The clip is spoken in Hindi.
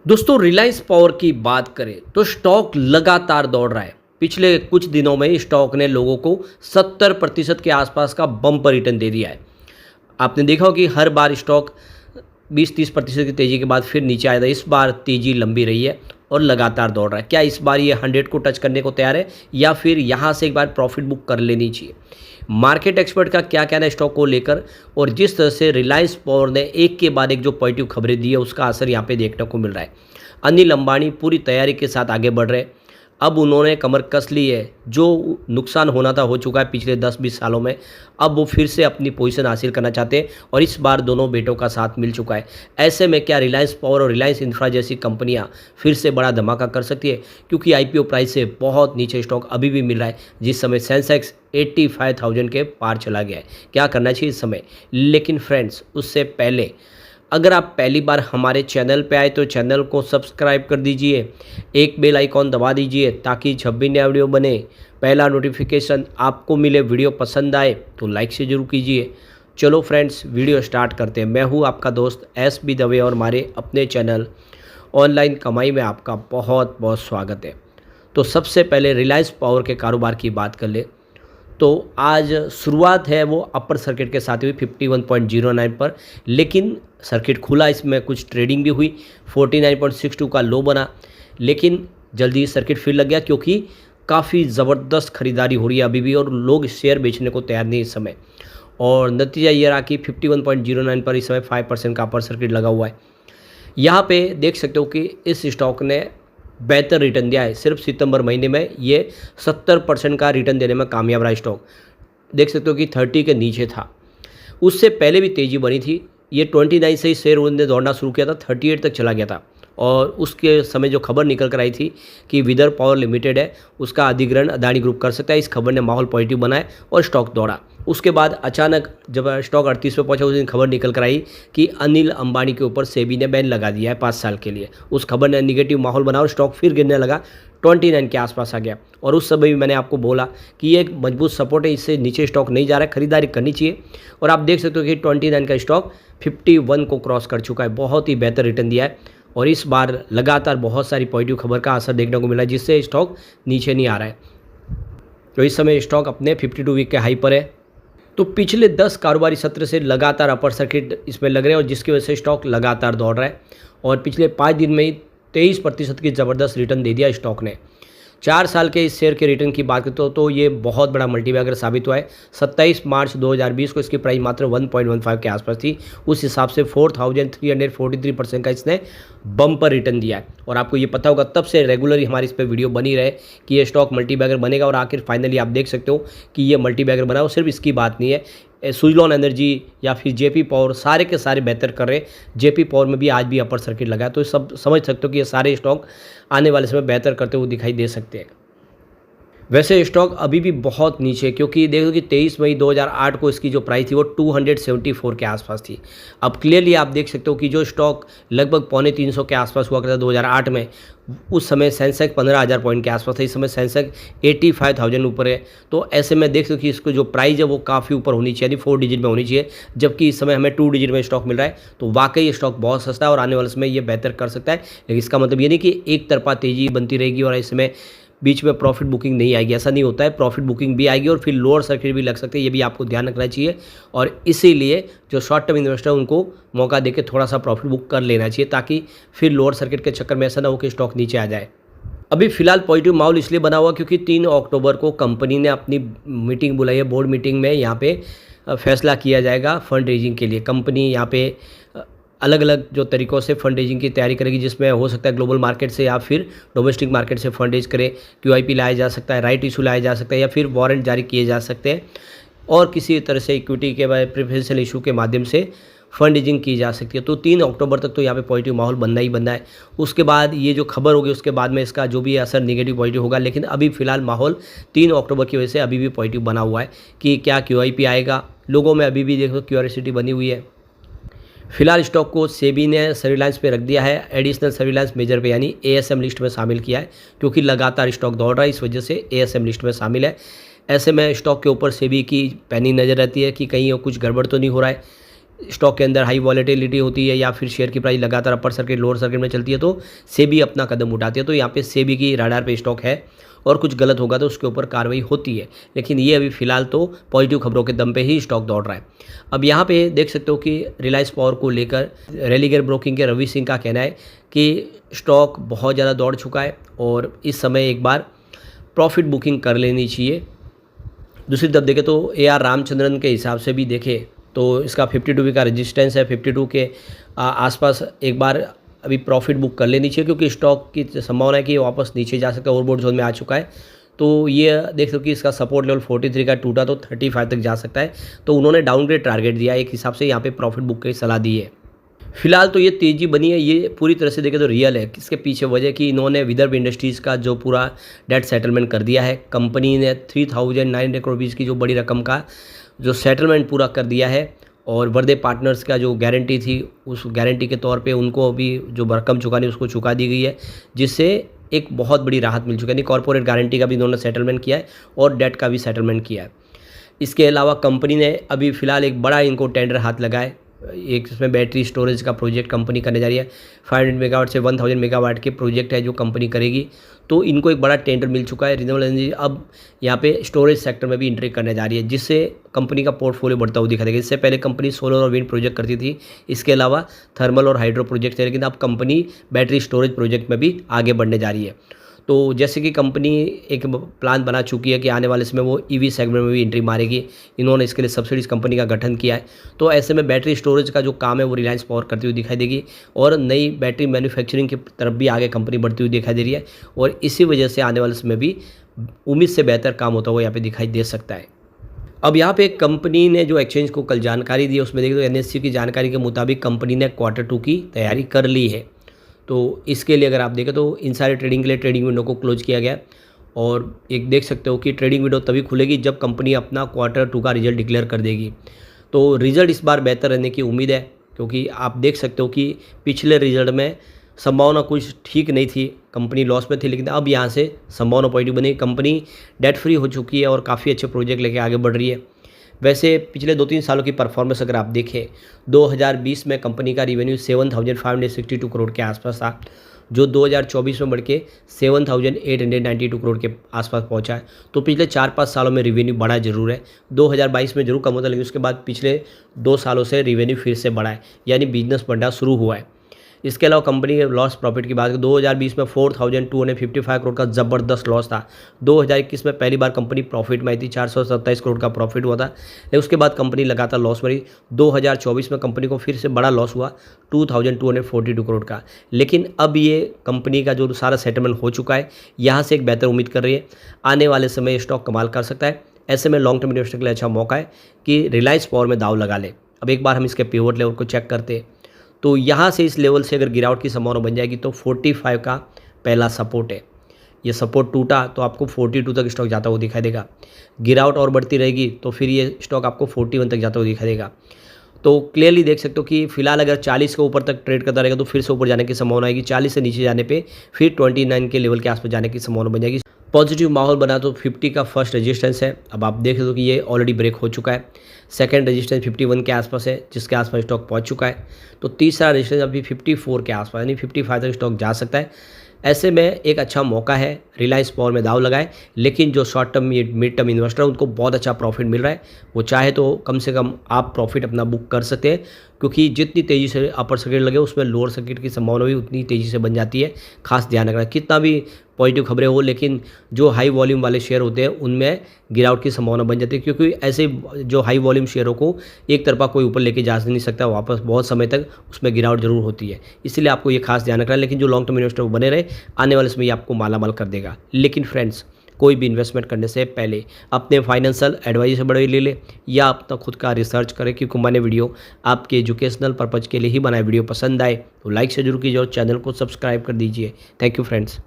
दोस्तों रिलायंस पावर की बात करें तो स्टॉक लगातार दौड़ रहा है। पिछले कुछ दिनों में स्टॉक ने लोगों को 70% के आसपास का बम्पर रिटर्न दे दिया है। आपने देखा हो कि हर बार स्टॉक 20-30% की तेज़ी के बाद फिर नीचे आया था। इस बार तेज़ी लंबी रही है और लगातार दौड़ रहा है। क्या इस बार ये 100 को टच करने को तैयार है या फिर यहाँ से एक बार प्रॉफिट बुक कर लेनी चाहिए? मार्केट एक्सपर्ट का क्या कहना है स्टॉक को लेकर, और जिस तरह से रिलायंस पावर ने एक के बाद एक जो पॉजिटिव खबरें दी है उसका असर यहाँ पे देखने को मिल रहा है। अनिल अंबानी पूरी तैयारी के साथ आगे बढ़ रहे हैं। अब उन्होंने कमर कस ली है। जो नुकसान होना था हो चुका है पिछले 10-20 सालों में। अब वो फिर से अपनी पोजीशन हासिल करना चाहते हैं और इस बार दोनों बेटों का साथ मिल चुका है। ऐसे में क्या रिलायंस पावर और रिलायंस इंफ्रा जैसी कंपनियां फिर से बड़ा धमाका कर सकती है? क्योंकि आईपीओ प्राइस से बहुत नीचे स्टॉक अभी भी मिल रहा है, जिस समय सेंसेक्स 85,000 के पार चला गया है। क्या करना चाहिए इस समय? लेकिन फ्रेंड्स, उससे पहले अगर आप पहली बार हमारे चैनल पे आए तो चैनल को सब्सक्राइब कर दीजिए, एक बेल आइकॉन दबा दीजिए ताकि जब भी नया वीडियो बने पहला नोटिफिकेशन आपको मिले। वीडियो पसंद आए तो लाइक से ज़रूर कीजिए। चलो फ्रेंड्स, वीडियो स्टार्ट करते हैं। मैं हूँ आपका दोस्त SB दवे और हमारे अपने चैनल ऑनलाइन कमाई में आपका बहुत बहुत स्वागत है। तो सबसे पहले रिलायंस पावर के कारोबार की बात कर ले तो आज शुरुआत है वो अपर सर्किट के साथ हुई 51.09 पर, लेकिन सर्किट खुला, इसमें कुछ ट्रेडिंग भी हुई। 49.62 का लो बना, लेकिन जल्दी सर्किट फिर लग गया क्योंकि काफ़ी ज़बरदस्त खरीदारी हो रही है अभी भी और लोग शेयर बेचने को तैयार नहीं इस समय। और नतीजा ये रहा कि 51.09 पर इस समय 5% का अपर सर्किट लगा हुआ है। यहाँ पे देख सकते हो कि इस स्टॉक ने बेहतर रिटर्न दिया है। सिर्फ सितंबर महीने में ये 70% का रिटर्न देने में कामयाब रहा स्टॉक। देख सकते हो कि 30 के नीचे था। उससे पहले भी तेज़ी बनी थी। ये 29 से ही शेयर ने दौड़ना शुरू किया था, 38 तक चला गया था। और उसके समय जो खबर निकल कर आई थी कि विदर्भ पावर लिमिटेड है, उसका अधिग्रहण अदानी ग्रुप कर सकता है, इस खबर ने माहौल पॉजिटिव बनाया और स्टॉक दौड़ा। उसके बाद अचानक जब स्टॉक 38 पे पहुंचा उस दिन खबर निकल कर आई कि अनिल अंबानी के ऊपर सेबी ने बैन लगा दिया है 5 साल के लिए। उस खबर ने निगेटिव माहौल बना और स्टॉक फिर गिरने लगा, 29 के आसपास आ गया। और उस समय भी मैंने आपको बोला कि ये एक मजबूत सपोर्ट है, इससे नीचे स्टॉक नहीं जा रहा है, खरीदारी करनी चाहिए। और आप देख सकते हो कि 29 का स्टॉक 51 को क्रॉस कर चुका है। बहुत ही बेहतर रिटर्न दिया है और इस बार लगातार बहुत सारी पॉजिटिव खबर का असर देखने को मिला है, जिससे स्टॉक नीचे नहीं आ रहा है। तो इस समय स्टॉक अपने 52 वीक के हाई पर है। तो पिछले 10 कारोबारी सत्र से लगातार अपर सर्किट इसमें लग रहे हैं और जिसकी वजह से स्टॉक लगातार दौड़ रहा है। और पिछले 5 दिन में ही 23% की ज़बरदस्त रिटर्न दे दिया स्टॉक ने। 4 साल के इस शेयर के रिटर्न की बात करते हो तो ये बहुत बड़ा मल्टीबैगर साबित हुआ है। 27 मार्च 2020 को इसकी प्राइस मात्र 1.15 के आसपास थी। उस हिसाब से 4343% का इसने बम्पर रिटर्न दिया है। और आपको ये पता होगा, तब से रेगुलरली हमारी इस पर वीडियो बनी रहे कि ये स्टॉक मल्टीबैगर बनेगा और आखिर फाइनली आप देख सकते हो कि ये मल्टीबैगर बना। और सिर्फ इसकी बात नहीं है, सुजलॉन एनर्जी या फिर जेपी पावर सारे के सारे बेहतर कर रहे हैं। जेपी पावर में भी आज भी अपर सर्किट लगा है, तो सब समझ सकते हो कि ये सारे स्टॉक आने वाले समय बेहतर करते हुए दिखाई दे सकते हैं। वैसे स्टॉक अभी भी बहुत नीचे है क्योंकि देखो कि 23 मई 2008 को इसकी जो प्राइस थी वो 274 के आसपास थी। अब क्लियरली आप देख सकते हो कि जो स्टॉक लगभग 350 के आसपास हुआ करता 2008 में, उस समय सेंसेक्स 15,000 पॉइंट के आसपास था। इस समय सेंसेक्स 85,000 ऊपर है। तो ऐसे में देख सकते हो कि इसको जो प्राइस है वो काफ़ी ऊपर होनी चाहिए, यानी 4 डिजिट में होनी चाहिए, जबकि इस समय हमें 2 डिजिट में स्टॉक मिल रहा है। तो वाकई ये स्टॉक बहुत सस्ता है और आने वाले समय ये बेहतर कर सकता है। लेकिन इसका मतलब ये नहीं कि एक तरफा तेज़ी बनती रहेगी और इस समय बीच में प्रॉफिट बुकिंग नहीं आएगी, ऐसा नहीं होता है। प्रॉफिट बुकिंग भी आएगी और फिर लोअर सर्किट भी लग सकते हैं, ये भी आपको ध्यान रखना चाहिए। और इसीलिए जो शॉर्ट टर्म इन्वेस्टर उनको मौका देके थोड़ा सा प्रॉफिट बुक कर लेना चाहिए, ताकि फिर लोअर सर्किट के चक्कर में ऐसा ना हो कि स्टॉक नीचे आ जाए। अभी फिलहाल पॉजिटिव माहौल इसलिए बना हुआ क्योंकि 3 अक्टूबर को कंपनी ने अपनी मीटिंग बुलाई है। बोर्ड मीटिंग में यहाँ पे फैसला किया जाएगा फंड रेजिंग के लिए। कंपनी यहाँ पे अलग अलग जो तरीक़ों से फंड रेजिंग की तैयारी करेगी, जिसमें हो सकता है ग्लोबल मार्केट से या फिर डोमेस्टिक मार्केट से फंड रेज करे। QIP लाया जा सकता है, राइट इशू लाया जा सकता है या फिर वारंट जारी किए जा सकते हैं और किसी तरह से इक्विटी के प्रेफरेंशियल इशू के माध्यम से फंड रेजिंग की जा सकती है। तो 3 अक्टूबर तक तो यहाँ पे पॉजिटिव माहौल बनना ही बनना है। उसके बाद ये जो खबर होगी उसके बाद में इसका जो भी असर नेगेटिव पॉजिटिव होगा, लेकिन अभी फ़िलहाल माहौल 3 अक्टूबर की वजह से अभी भी पॉजिटिव बना हुआ है कि क्या QIP आएगा। लोगों में अभी भी देखो क्यूरियोसिटी बनी हुई है। फिलहाल स्टॉक को सेबी ने सर्विलांस पे रख दिया है, एडिशनल सर्विलांस मेजर पे, यानी ASM लिस्ट में शामिल किया है क्योंकि लगातार स्टॉक दौड़ रहा है, इस वजह से ASM लिस्ट में शामिल है। ऐसे में स्टॉक के ऊपर सेबी की पैनी नज़र रहती है कि कहीं कुछ गड़बड़ तो नहीं हो रहा है। स्टॉक के अंदर हाई वॉलेटिलिटी होती है या फिर शेयर की प्राइस लगातार अपर सर्किट लोअर सर्किट में चलती है तो सेबी अपना कदम उठाती है। तो यहाँ पे सेबी की राडार पे स्टॉक है और कुछ गलत होगा तो उसके ऊपर कार्रवाई होती है, लेकिन ये अभी फ़िलहाल तो पॉजिटिव खबरों के दम पे ही स्टॉक दौड़ रहा है। अब यहाँ पे देख सकते हो कि रिलायंस पावर को लेकर रेलिगेयर ब्रोकिंग के रवि सिंह का कहना है कि स्टॉक बहुत ज़्यादा दौड़ चुका है और इस समय एक बार प्रॉफिट बुकिंग कर लेनी चाहिए। दूसरी तरफ देखें तो AR रामचंद्रन के हिसाब से भी देखें तो इसका 52 का रेजिस्टेंस है, 52 के आसपास एक बार अभी प्रॉफिट बुक कर लेनी चाहिए, क्योंकि स्टॉक की संभावना है कि वापस नीचे जा सकता है, ओवरबॉट जोन में आ चुका है। तो ये देख सकते हो कि इसका सपोर्ट लेवल 43 का टूटा तो 35 तक जा सकता है। तो उन्होंने डाउनग्रेड टारगेट दिया, एक हिसाब से यहाँ पे प्रॉफिट बुक की सलाह दी है। फिलहाल तो ये तेज़ी बनी है, ये पूरी तरह से देखें तो रियल है। इसके पीछे वजह कि इन्होंने विदर्भ इंडस्ट्रीज़ का जो पूरा डेट सेटलमेंट कर दिया है, कंपनी ने 3900 करोड़ रुपीज़ की जो बड़ी रकम का जो सेटलमेंट पूरा कर दिया है और वर्दे पार्टनर्स का जो गारंटी थी उस गारंटी के तौर पे उनको अभी जो रकम चुकानी उसको चुका दी गई है, जिससे एक बहुत बड़ी राहत मिल चुकी है। यानी कॉर्पोरेट गारंटी का भी इन्होंने सेटलमेंट किया है और डेट का भी सेटलमेंट किया है। इसके अलावा कंपनी ने अभी फ़िलहाल एक बड़ा इनको टेंडर हाथ लगाए, एक इसमें बैटरी स्टोरेज का प्रोजेक्ट कंपनी करने जा रही है। 500 मेगावाट से 1000 मेगावाट के प्रोजेक्ट है जो कंपनी करेगी। तो इनको एक बड़ा टेंडर मिल चुका है। रिन्यूएबल एनर्जी अब यहाँ पे स्टोरेज सेक्टर में भी एंट्री करने जा रही है, जिससे कंपनी का पोर्टफोलियो बढ़ता हुआ दिखाई देगा। इससे पहले कंपनी सोलर और विंड प्रोजेक्ट करती थी, इसके अलावा थर्मल और हाइड्रो प्रोजेक्ट थे, लेकिन अब कंपनी बैटरी स्टोरेज प्रोजेक्ट में भी आगे बढ़ने जा रही है। तो जैसे कि कंपनी एक प्लान बना चुकी है कि आने वाले समय वो EV सेगमेंट में भी एंट्री मारेगी, इन्होंने इसके लिए सब्सिडीज़ कंपनी का गठन किया है। तो ऐसे में बैटरी स्टोरेज का जो काम है वो रिलायंस पावर करती हुई दिखाई देगी और नई बैटरी मैन्युफैक्चरिंग की तरफ भी आगे कंपनी बढ़ती हुई दिखाई दे रही है और इसी वजह से आने वाले समय भी उम्मीद से बेहतर काम होता हुआ यहाँ पे दिखाई दे सकता है। अब यहाँ पे कंपनी ने जो एक्सचेंज को कल जानकारी दी उसमें देखिए तो NSE की जानकारी के मुताबिक कंपनी ने Q2 की तैयारी कर ली है। तो इसके लिए अगर आप देखें तो इनसाइडर ट्रेडिंग के लिए ट्रेडिंग विंडो को क्लोज किया गया और एक देख सकते हो कि ट्रेडिंग विंडो तभी खुलेगी जब कंपनी अपना Q2 का रिजल्ट डिक्लेयर कर देगी। तो रिजल्ट इस बार बेहतर रहने की उम्मीद है, क्योंकि आप देख सकते हो कि पिछले रिजल्ट में संभावना कुछ ठीक नहीं थी, कंपनी लॉस में थी, लेकिन अब यहाँ से संभावना पॉजिटिव बनी। कंपनी डेट फ्री हो चुकी है और काफ़ी अच्छे प्रोजेक्ट लेके आगे बढ़ रही है। वैसे पिछले 2-3 सालों की परफॉर्मेंस अगर आप देखें, 2020 में कंपनी का रिवेन्यू 7562 करोड़ के आसपास था, जो 2024 में बढ़ के 7892 करोड़ के आसपास पहुंचा है। तो पिछले 4-5 सालों में रिवेन्यू बढ़ा जरूर है। 2022 में जरूर कम होता, लेकिन उसके बाद पिछले 2 सालों से रिवेन्यू फिर से बढ़ा है, यानी बिजनेस बढ़ना शुरू हुआ है। इसके अलावा कंपनी के लॉस प्रॉफिट की बात करें, 2020 में 4255 करोड़ का ज़बरदस्त लॉस था। 2021 में पहली बार कंपनी प्रॉफिट में आई थी, 427 करोड़ का प्रॉफिट हुआ था, लेकिन उसके बाद कंपनी लगातार लॉस में रही। 2024 में कंपनी को फिर से बड़ा लॉस हुआ 2242 करोड़ का, लेकिन अब ये कंपनी का जो सारा सेटलमेंट हो चुका है, यहाँ से एक बेहतर उम्मीद कर रही है। आने वाले समय स्टॉक कमाल कर सकता है। ऐसे में लॉन्ग टर्म इन्वेस्टर के लिए अच्छा मौका है कि रिलायंस पावर में दाव लगा ले। अब एक बार हम इसके पिवट लेवल को चेक करते हैं तो यहाँ से इस लेवल से अगर गिरावट की संभावना बन जाएगी तो 45 का पहला सपोर्ट है। ये सपोर्ट टूटा तो आपको 42 तक स्टॉक जाता हुआ दिखाई देगा। गिरावट और बढ़ती रहेगी तो फिर ये स्टॉक आपको 41 तक जाता हुआ दिखाई देगा। तो क्लियरली देख सकते हो कि फिलहाल अगर 40 के ऊपर तक ट्रेड करता रहेगा तो फिर से ऊपर जाने की संभावना आएगी। 40 से नीचे जाने पे फिर 29 के लेवल के आसपास जाने की संभावना बन जाएगी। पॉजिटिव माहौल बना तो 50 का फर्स्ट रेजिस्टेंस है। अब आप देख लो कि ये ऑलरेडी ब्रेक हो चुका है। सेकंड रेजिस्टेंस 51 के आसपास है, जिसके आसपास स्टॉक पहुंच चुका है। तो तीसरा रेजिस्टेंस अभी 54 के आसपास, यानी 55 तक स्टॉक जा सकता है। ऐसे में एक अच्छा मौका है रिलायंस पावर में दाव लगाए, लेकिन जो short term mid term investor उनको बहुत अच्छा प्रॉफिट मिल रहा है। वो चाहे तो कम से कम आप प्रॉफिट अपना बुक कर सकते हैं, क्योंकि जितनी तेज़ी से अपर सर्किट लगे उसमें लोअर सर्किट की संभावना भी उतनी तेज़ी से बन जाती है। खास ध्यान रखना, कितना भी पॉजिटिव खबरें हो, लेकिन जो हाई वॉल्यूम वाले शेयर होते हैं उनमें गिरावट की संभावना बन जाती है, क्योंकि ऐसे जो हाई वॉल्यूम शेयरों को एक तरफा कोई ऊपर लेके जा नहीं सकता, वापस बहुत समय तक उसमें गिरावट जरूर होती है। इसलिए आपको ये खास ध्यान रखना है। लेकिन जो लॉन्ग टर्म इन्वेस्टर बने रहे, आने वाले समय आपको मालामाल कर देगा। लेकिन फ्रेंड्स, कोई भी इन्वेस्टमेंट करने से पहले अपने फाइनेंशियल एडवाइजर से बड़े ले ले या अपना खुद का रिसर्च करें, क्योंकि मैंने वीडियो आपके एजुकेशनल पर्पज़ के लिए ही बनाए। वीडियो पसंद आए तो लाइक से जरूर कीजिए और चैनल को सब्सक्राइब कर दीजिए। Thank you friends.